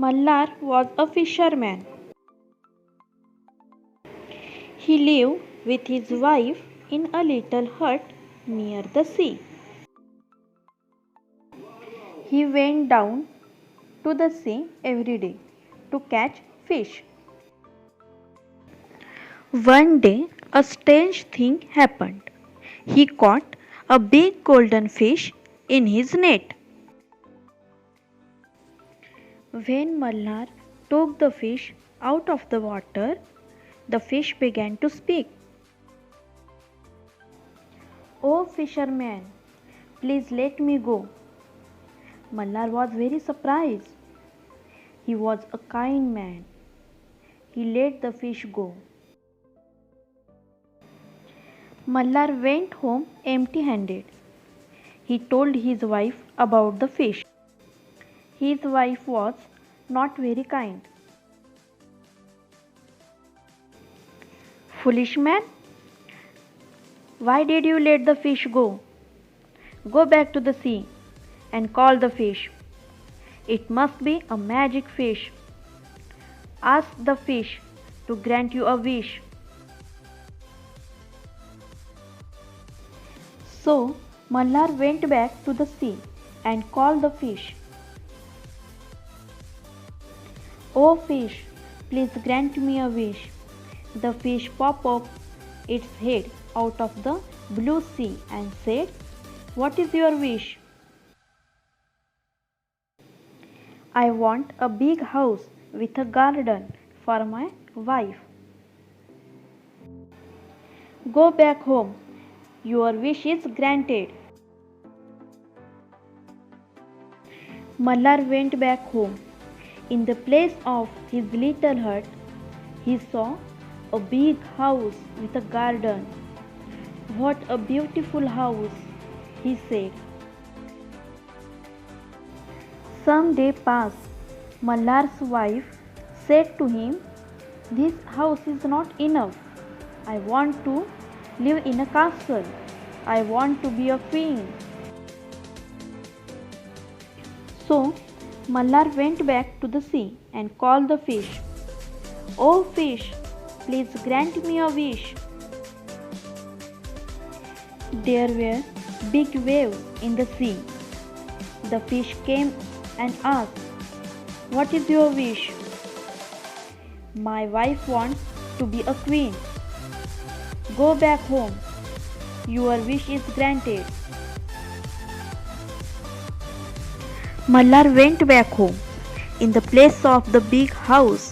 Mallar was a fisherman. He lived with his wife in a little hut near the sea. He went down to the sea every day to catch fish. One day, a strange thing happened. He caught a big golden fish in his net. When Mallar took the fish out of the water, the fish began to speak. "Oh fisherman, please let me go." Mallar was very surprised. He was a kind man. He let the fish go. Mallar went home empty handed. He told his wife about the fish. His wife was not very kind. "Foolish man, why did you let the fish go? Go back to the sea and call the fish. It must be a magic fish. Ask the fish to grant you a wish." So Mallar went back to the sea and called the fish. "Oh fish, please grant me a wish." The fish popped up its head out of the blue sea and said, "What is your wish?" "I want a big house with a garden for my wife." "Go back home. Your wish is granted." Mallar went back home. In the place of his little hut, he saw a big house with a garden. "What a beautiful house," he said. Some day passed. Mallar's wife said to him, "This house is not enough. I want to live in a castle. I want to be a queen." So Mallar went back to the sea and called the fish. "Oh fish, please grant me a wish." There were big waves in the sea. The fish came and asked, "What is your wish?" "My wife wants to be a queen." "Go back home. Your wish is granted." Mallar went back home. In the place of the big house,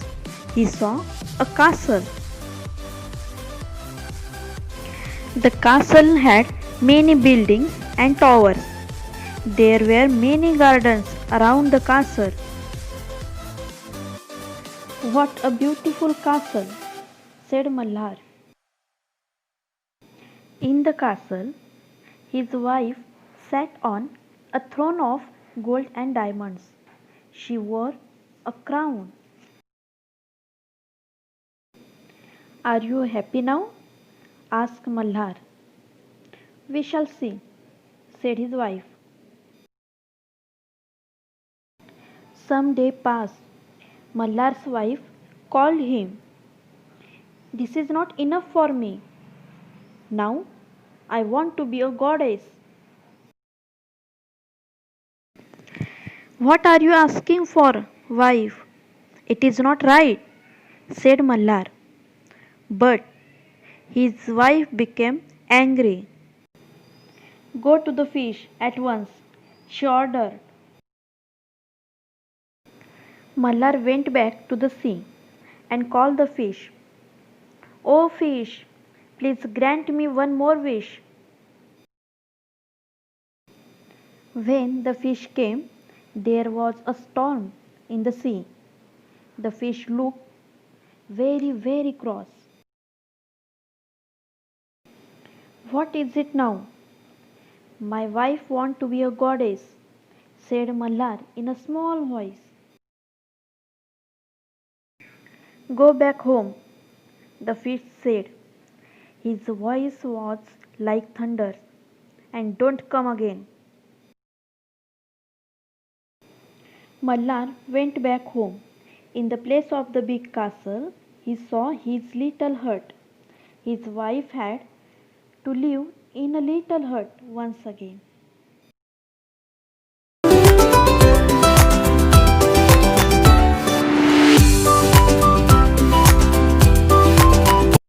he saw a castle. The castle had many buildings and towers. There were many gardens around the castle. "What a beautiful castle," said Mallar. In the castle, his wife sat on a throne of gold and diamonds. She wore a crown. "Are you happy now?" asked Mallar. "We shall see," said his wife. Some day passed. Mallar's wife called him. "This is not enough for me. Now I want to be a goddess." "What are you asking for, wife? It is not right," said Mallar. But his wife became angry. "Go to the fish at once," she ordered. Mallar went back to the sea and called the fish. "Oh fish, please grant me one more wish." When the fish came, there was a storm in the sea. The fish looked very, very cross. "What is it now?" "My wife wants to be a goddess," said Mallar in a small voice. "Go back home," the fish said. His voice was like thunder. "And don't come again." Mallar went back home. In the place of the big castle, he saw his little hut. His wife had to live in a little hut once again.